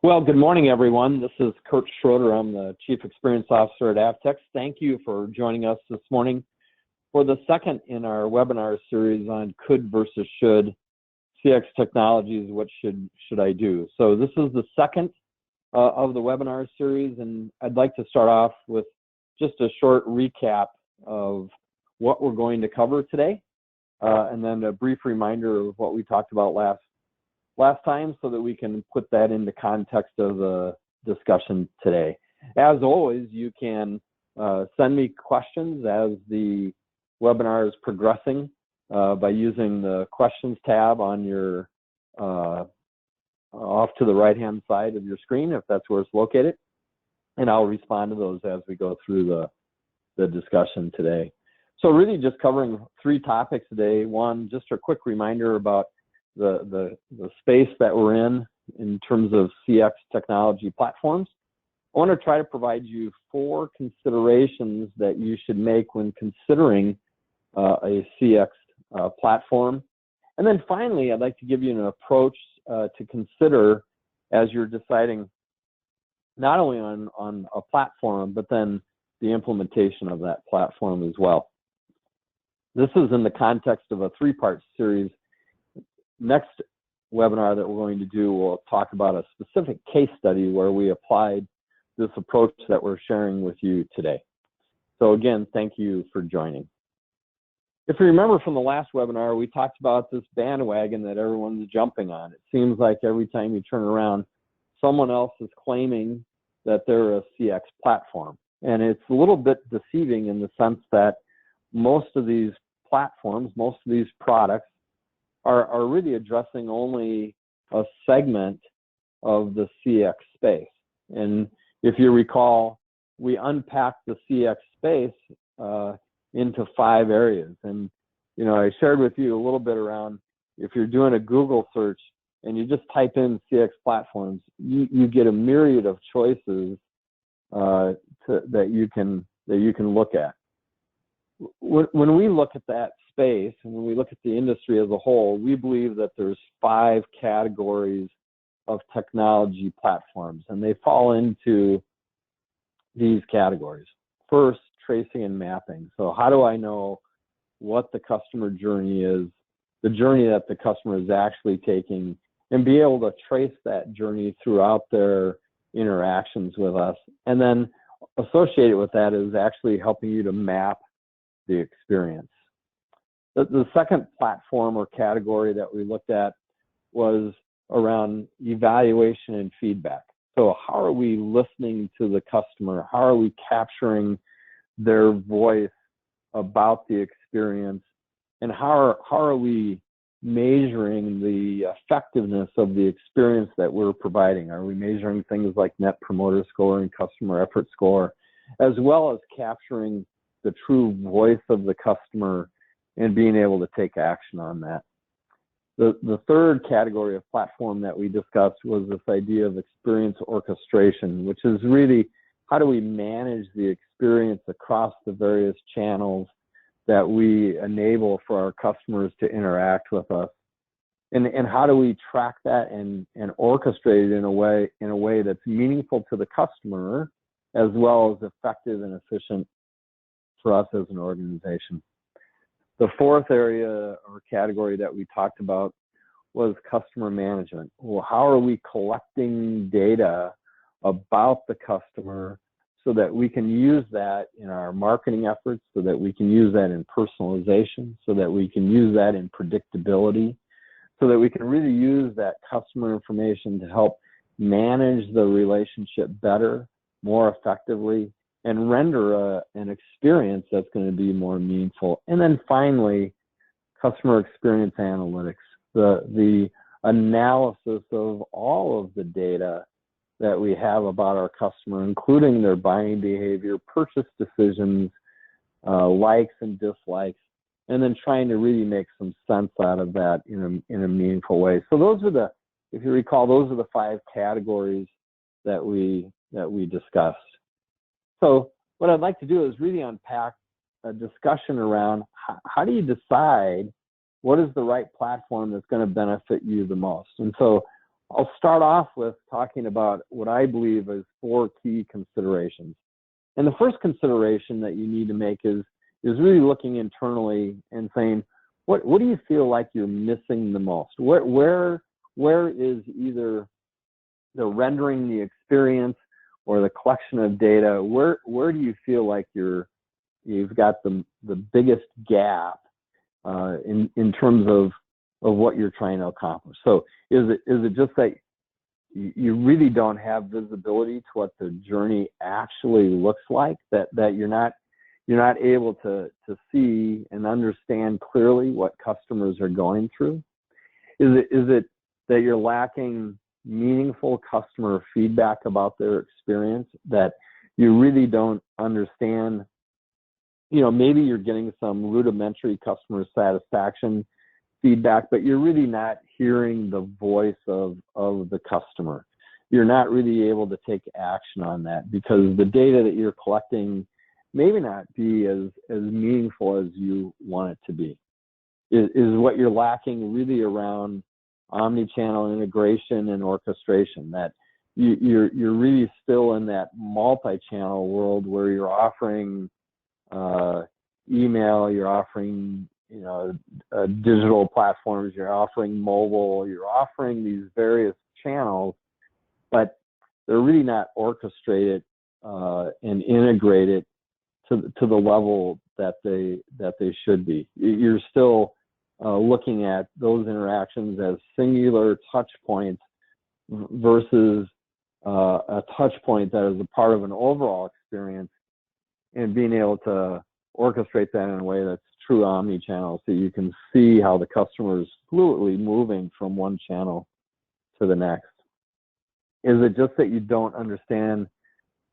Well, good morning, everyone. This is Kurt Schroeder. I'm the Chief Experience Officer at Avtex. Thank you for joining us this morning for the second in our webinar series on could versus should CX technologies. What should I do? So this is the second of the webinar series, and I'd like to start off with just a short recap of what we're going to cover today, and then a brief reminder of what we talked about last time so that we can put that into context of the discussion today. As always, you can send me questions as the webinar is progressing by using the questions tab on your off to the right hand side of your screen, if that's where it's located, and I'll respond to those as we go through the discussion today. So really just covering three topics today. One, just a quick reminder about the space that we're in terms of CX technology platforms. I want to try to provide you 4 considerations that you should make when considering a CX platform. And then finally, I'd like to give you an approach to consider as you're deciding not only on a platform, but then the implementation of that platform as well. This is in the context of a 3-part series. Next webinar that we're going to do, we'll talk about a specific case study where we applied this approach that we're sharing with you today. So again, thank you for joining. If you remember from the last webinar, we talked about this bandwagon that everyone's jumping on. It seems like every time you turn around, someone else is claiming that they're a CX platform. And it's a little bit deceiving in the sense that most of these platforms, most of these products are really addressing only a segment of the CX space. And if you recall, we unpacked the CX space into 5 areas. And, you know, I shared with you a little bit around if you're doing a Google search and you just type in CX platforms, you get a myriad of choices that you can look at. When we look at that space and when we look at the industry as a whole, we believe that there's 5 categories of technology platforms, and they fall into these categories. First, tracing and mapping. So how do I know what the customer journey is, the journey that the customer is actually taking, and be able to trace that journey throughout their interactions with us? And then associated with that is actually helping you to map the experience. The second platform or category that we looked at was around evaluation and feedback. So how are we listening to the customer? How are we capturing their voice about the experience? And how are we measuring the effectiveness of the experience that we're providing? Are we measuring things like Net Promoter Score and Customer Effort Score, as well as capturing the true voice of the customer and being able to take action on that? The third category of platform that we discussed was this idea of experience orchestration, which is really how do we manage the experience across the various channels that we enable for our customers to interact with us, and how do we track that and orchestrate it in a way that's meaningful to the customer as well as effective and efficient for us as an organization. The fourth area or category that we talked about was customer management. Well, how are we collecting data about the customer so that we can use that in our marketing efforts, so that we can use that in personalization, so that we can use that in predictability, so that we can really use that customer information to help manage the relationship better, more effectively, and render an experience that's going to be more meaningful. And then finally, customer experience analytics, the analysis of all of the data that we have about our customer, including their buying behavior, purchase decisions, likes and dislikes, and then trying to really make some sense out of that in a meaningful way. So those are if you recall, those are the 5 categories that we discussed. So what I'd like to do is really unpack a discussion around how do you decide what is the right platform that's going to benefit you the most. And so I'll start off with talking about what I believe is 4 key considerations. And the first consideration that you need to make is really looking internally and saying, what do you feel like you're missing the most? Where is either the rendering the experience or the collection of data, where do you feel like you've got the biggest gap in terms of what you're trying to accomplish? So is it just that you really don't have visibility to what the journey actually looks like, that you're not able to see and understand clearly what customers are going through? Is it that you're lacking meaningful customer feedback about their experience, that you really don't understand? Maybe you're getting some rudimentary customer satisfaction feedback, but you're really not hearing the voice of the customer. You're not really able to take action on that because the data that you're collecting maybe not be as meaningful as you want it to be. Is what you're lacking really around omni-channel integration and orchestration, that you're really still in that multi-channel world where you're offering email, you're offering digital platforms, you're offering mobile, you're offering these various channels, but they're really not orchestrated and integrated to the level that they should be. You're still looking at those interactions as singular touch points versus a touch point that is a part of an overall experience, and being able to orchestrate that in a way that's true omni-channel, so you can see how the customer is fluidly moving from one channel to the next. Is it just that you don't understand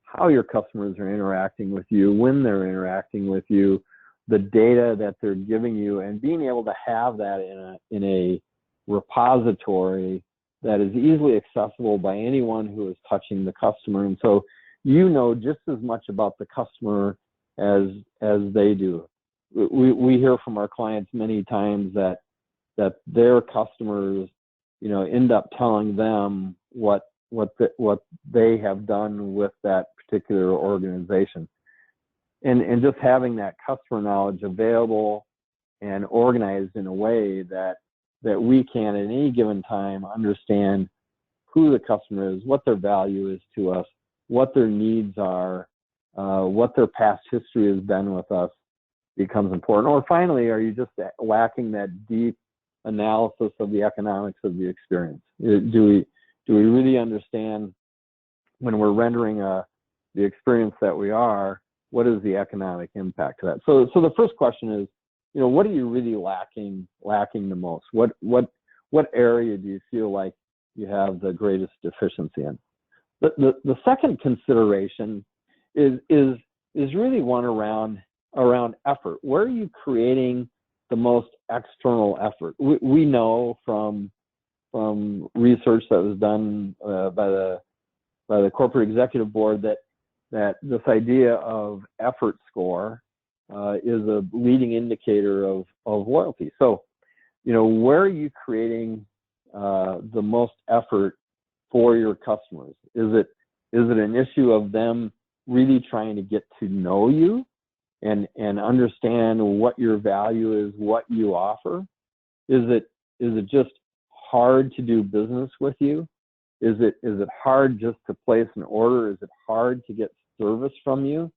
how your customers are interacting with you, when they're interacting with you, the data that they're giving you, and being able to have that in a repository that is easily accessible by anyone who is touching the customer? And so you know just as much about the customer as they do. We hear from our clients many times that their customers, end up telling them what they have done with that particular organization, and just having that customer knowledge available and organized in a way that we can at any given time understand who the customer is, what their value is to us, what their needs are, what their past history has been with us, becomes important. Or finally, are you just lacking that deep analysis of the economics of the experience? Do we really understand when we're rendering the experience that we are, what is the economic impact to that? So the first question is, what are you really lacking the most? What area do you feel like you have the greatest deficiency in? The second consideration is really one around effort. Where are you creating the most external effort? We know from research that was done by the corporate executive board that this idea of effort score is a leading indicator of loyalty. So, where are you creating the most effort for your customers? Is it an issue of them really trying to get to know you and understand what your value is, what you offer? Is it just hard to do business with you? Is it hard just to place an order? Is it hard to get service from you?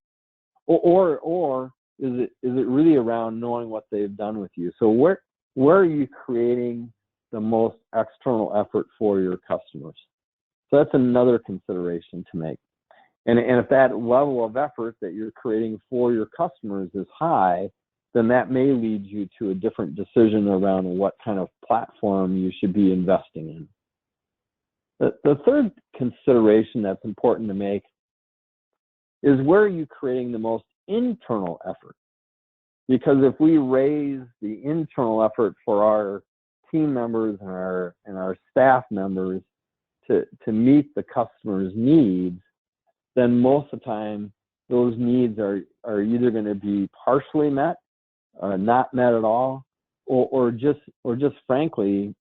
Or is it really around knowing what they've done with you? So where are you creating the most external effort for your customers? So that's another consideration to make. And if that level of effort that you're creating for your customers is high, then that may lead you to a different decision around what kind of platform you should be investing in. The third consideration that's important to make is, where are you creating the most internal effort? Because if we raise the internal effort for our team members and our staff members to meet the customer's needs, then most of the time those needs are either going to be partially met, not met at all, or just frankly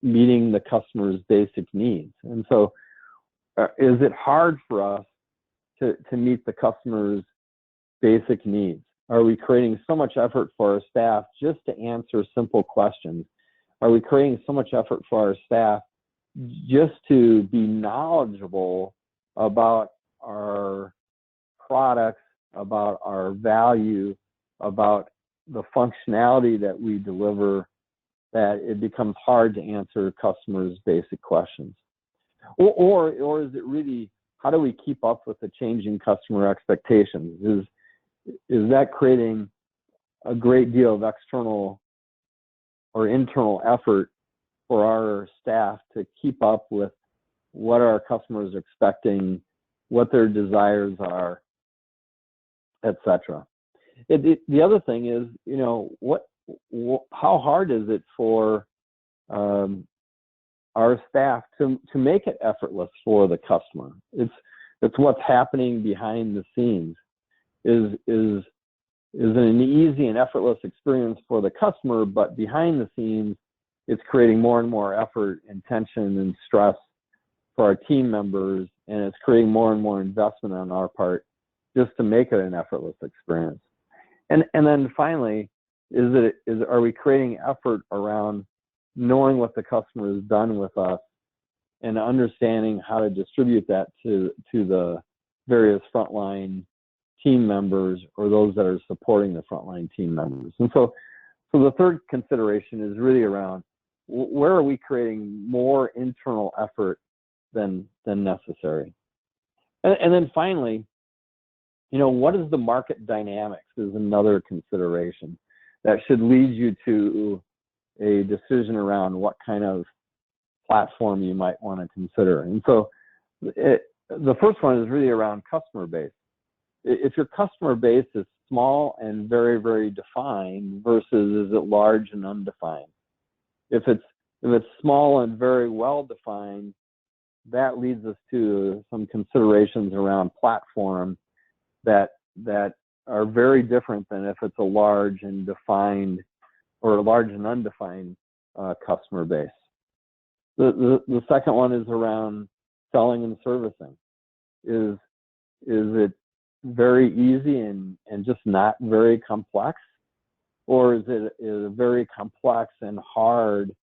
meeting the customer's basic needs. And so is it hard for us to meet the customer's basic needs? Are we creating so much effort for our staff just to answer simple questions? Are we creating so much effort for our staff just to be knowledgeable about our products, about our value, about the functionality that we deliver, that it becomes hard to answer customers' basic questions? Or is it really, how do we keep up with the changing customer expectations? Is that creating a great deal of external or internal effort for our staff to keep up with what our customers are expecting, what their desires are, etc.? The other thing is, you know, how hard is it for our staff to make it effortless for the customer? It's what's happening behind the scenes. Is an easy and effortless experience for the customer, but behind the scenes, it's creating more and more effort and tension and stress for our team members, and it's creating more and more investment on our part just to make it an effortless experience. And then finally, are we creating effort around knowing what the customer has done with us and understanding how to distribute that to the various frontline team members or those that are supporting the frontline team members? And so the third consideration is really around where are we creating more internal effort than necessary? And then finally, you know, what is the market dynamics is another consideration that should lead you to a decision around what kind of platform you might want to consider. And so the first one is really around customer base. If your customer base is small and very, very defined versus is it large and undefined? If it's small and very well defined, that leads us to some considerations around platform that are very different than if it's a large and defined or a large and undefined customer base. The second one is around selling and servicing. Is it very easy and just not very complex, or is it very complex and hard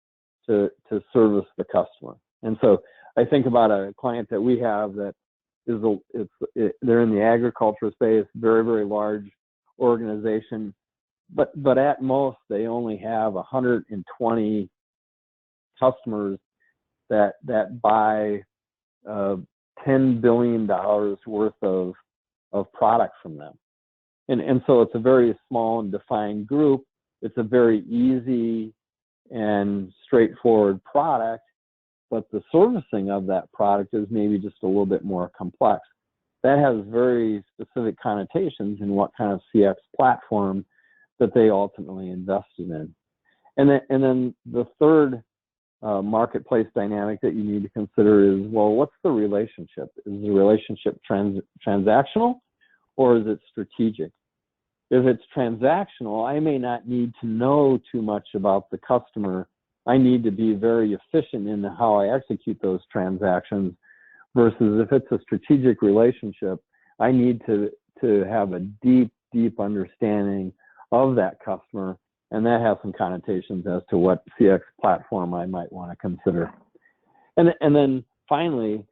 to service the customer? And so I think about a client that we have that they're in the agriculture space, very, very large organization, but at most they only have 120 customers that buy $10 billion worth of product from them. And so it's a very small and defined group. It's a very easy and straightforward product, but the servicing of that product is maybe just a little bit more complex. That has very specific connotations in what kind of CX platform that they ultimately invested in. And then the third marketplace dynamic that you need to consider is, well, what's the relationship? Is the relationship transactional or is it strategic? If it's transactional, I may not need to know too much about the customer. I need to be very efficient in how I execute those transactions, versus if it's a strategic relationship, I need to have a deep, deep understanding of that customer, and that has some connotations as to what CX platform I might want to consider. And then finally,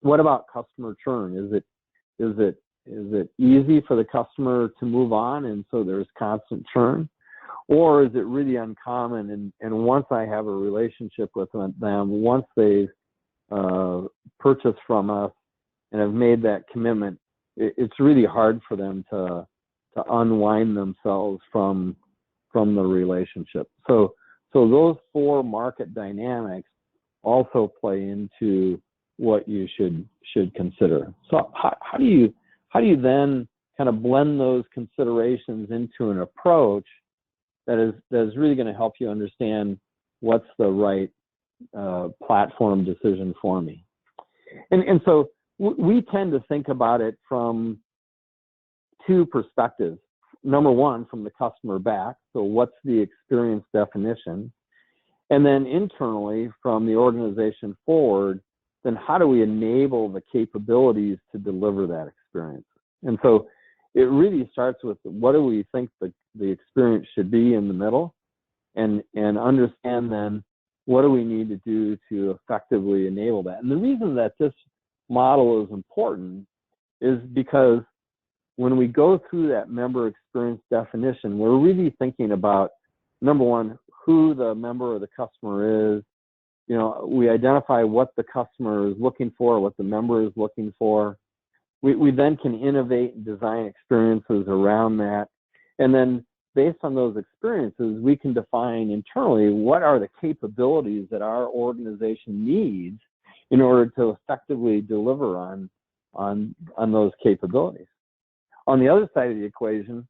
what about customer churn? Is it easy for the customer to move on and so there's constant churn? Or is it really uncommon and once I have a relationship with them, once they've purchased from us and have made that commitment, it's really hard for them to unwind themselves from the relationship. So those four market dynamics also play into what you should consider. So how do you then kind of blend those considerations into an approach that is really going to help you understand what's the right platform decision for me? And so we tend to think about it from two perspectives. Number one, from the customer back. So what's the experience definition? And then internally, from the organization forward, then how do we enable the capabilities to deliver that experience? And so it really starts with what do we think the experience should be in the middle, and understand then what do we need to do to effectively enable that. And the reason that this model is important is because when we go through that member experience definition, we're really thinking about, number one, who the member or the customer is. You know, we identify what the customer is looking for, what the member is looking for. We then can innovate and design experiences around that. And then based on those experiences, we can define internally what are the capabilities that our organization needs in order to effectively deliver on those capabilities. On the other side of the equation,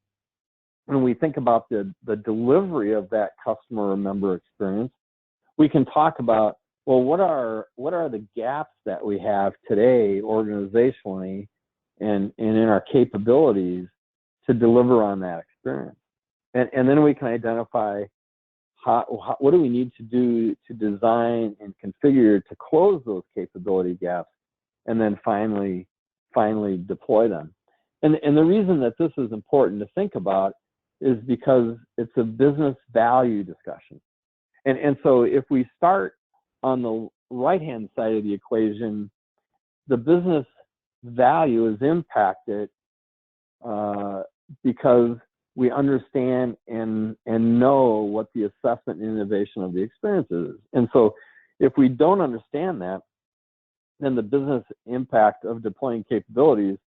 when we think about the delivery of that customer or member experience, we can talk about, well, what are the gaps that we have today organizationally and in our capabilities to deliver on that experience. And then we can identify what do we need to do to design and configure to close those capability gaps, and then finally deploy them. And the reason that this is important to think about is because it's a business value discussion. And so if we start on the right-hand side of the equation, the business value is impacted because we understand and know what the assessment and innovation of the experience is. And so if we don't understand that, then the business impact of deploying capabilities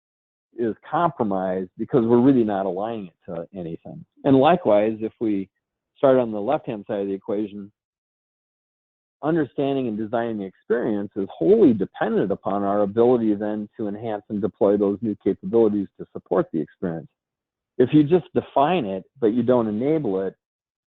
is compromised because we're really not aligning it to anything. And likewise, if we start on the left-hand side of the equation, understanding and designing the experience is wholly dependent upon our ability then to enhance and deploy those new capabilities to support the experience. If you just define it, but you don't enable it,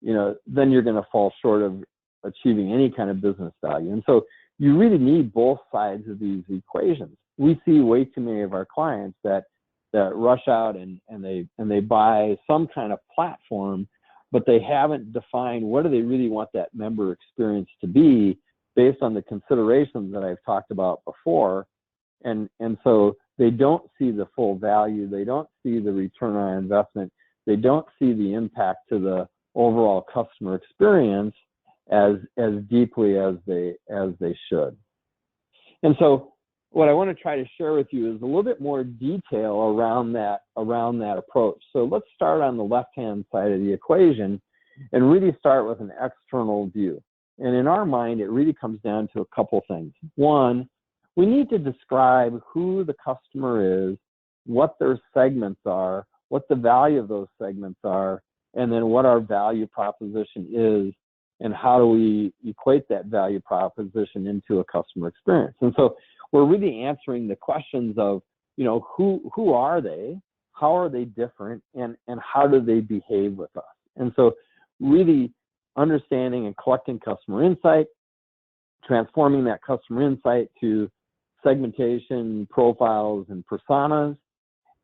you know, then you're going to fall short of achieving any kind of business value. And so you really need both sides of these equations. We see way too many of our clients that rush out and they buy some kind of platform, but they haven't defined what do they really want that member experience to be based on the considerations that I've talked about before. And so they don't see the full value, they don't see the return on investment, they don't see the impact to the overall customer experience as deeply as they should. And so what I want to try to share with you is a little bit more detail around that approach. So let's start on the left-hand side of the equation and really start with an external view. And in our mind, it really comes down to a couple things. One, we need to describe who the customer is, what their segments are, what the value of those segments are, and then what our value proposition is, and how do we equate that value proposition into a customer experience. And so we're really answering the questions of, you know, who are they, how are they different, and how do they behave with us. And so really understanding and collecting customer insight, transforming that customer insight to segmentation, profiles, and personas,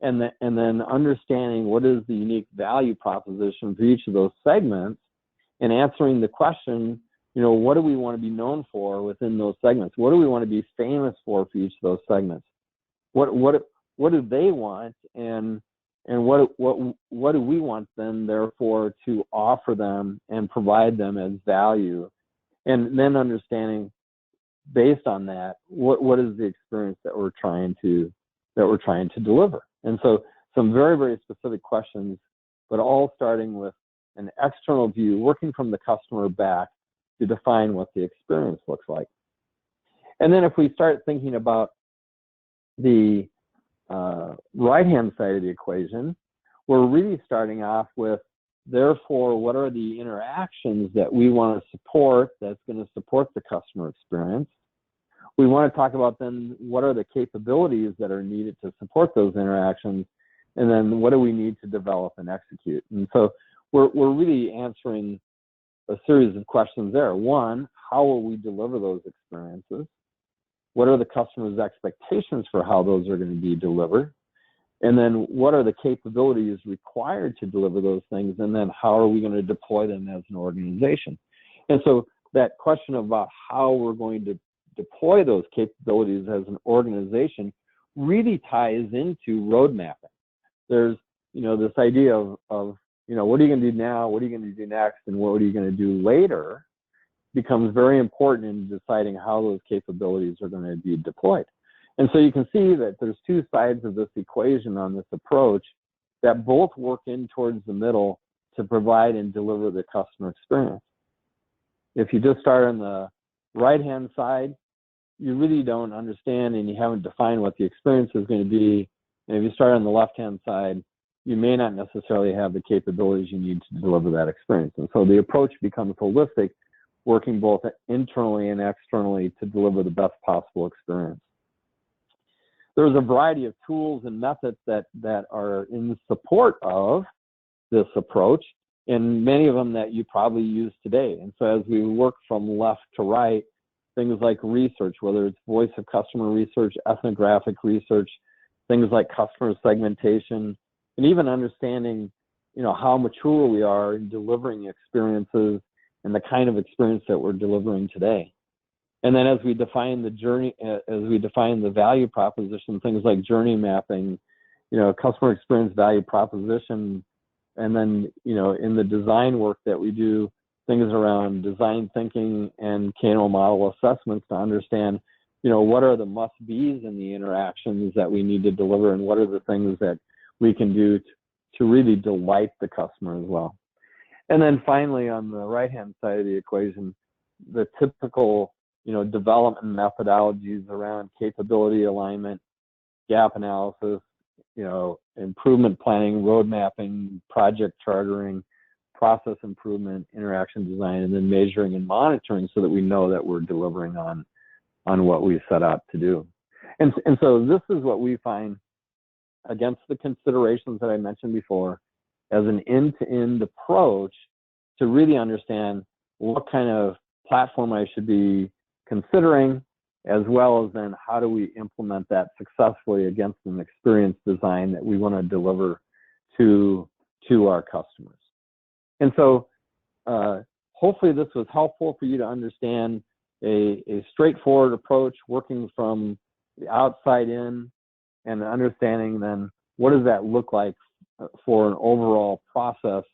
and then understanding what is the unique value proposition for each of those segments, and answering the question, you know, what do we want to be known for within those segments? What do we want to be famous for each of those segments? What do they want, and what do we want then, therefore, to offer them and provide them as value? And then understanding, based on that, what is the experience that we're trying to deliver? And so some very, very specific questions, but all starting with an external view, working from the customer back to define what the experience looks like. And then if we start thinking about the right-hand side of the equation, we're really starting off with, therefore, what are the interactions that we want to support that's going to support the customer experience? We want to talk about then what are the capabilities that are needed to support those interactions, and then what do we need to develop and execute? And so we're really answering a series of questions there. One, how will we deliver those experiences? What are the customer's expectations for how those are going to be delivered? And then what are the capabilities required to deliver those things? And then how are we going to deploy them as an organization? And so that question about how we're going to deploy those capabilities as an organization really ties into road mapping. There's, this idea of what are you going to do now, what are you going to do next, and what are you going to do later becomes very important in deciding how those capabilities are going to be deployed. And so you can see that there's two sides of this equation on this approach that both work in towards the middle to provide and deliver the customer experience. If you just start on the right-hand side, you really don't understand and you haven't defined what the experience is going to be. And if you start on the left-hand side, you may not necessarily have the capabilities you need to deliver that experience. And so the approach becomes holistic, working both internally and externally to deliver the best possible experience. There's a variety of tools and methods that are in support of this approach, and many of them that you probably use today. And so as we work from left to right, things like research, whether it's voice of customer research, ethnographic research, things like customer segmentation, and even understanding, how mature we are in delivering experiences and the kind of experience that we're delivering today. And then as we define the journey, as we define the value proposition, things like journey mapping, customer experience value proposition, and then, in the design work that we do, things around design thinking and Kano model assessments to understand, what are the must-be's in the interactions that we need to deliver, and what are the things that we can do to really delight the customer as well. And then finally, on the right-hand side of the equation, the typical, development methodologies around capability alignment, gap analysis, improvement planning, road mapping, project chartering, process improvement, interaction design, and then measuring and monitoring so that we know that we're delivering on what we set out to do. And so this is what we find, against the considerations that I mentioned before, as an end-to-end approach to really understand what kind of platform I should be considering, as well as then how do we implement that successfully against an experience design that we want to deliver to our customers. And so hopefully this was helpful for you to understand a straightforward approach working from the outside in, and understanding then what does that look like for an overall process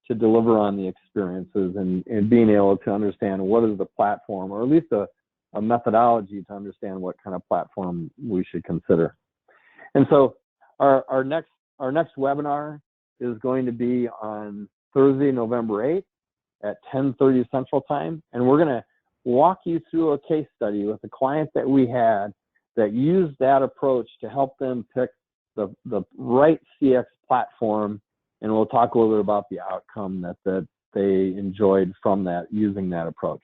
to deliver on the experiences, and being able to understand what is the platform, or at least a methodology to understand what kind of platform we should consider. And so our next webinar is going to be on Thursday, November 8th at 10:30 Central Time, and we're going to walk you through a case study with a client that we had that used that approach to help them pick the right CX platform, and we'll talk a little bit about the outcome that they enjoyed from that, using that approach.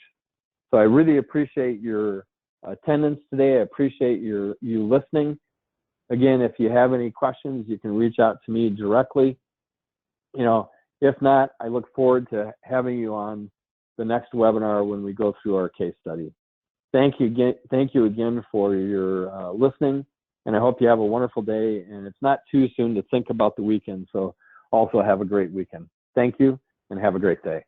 So I really appreciate your attendance today. I appreciate you listening. Again, if you have any questions, you can reach out to me directly. If not, I look forward to having you on the next webinar when we go through our case study. Thank you again for your listening, and I hope you have a wonderful day. And it's not too soon to think about the weekend, so also have a great weekend. Thank you, and have a great day.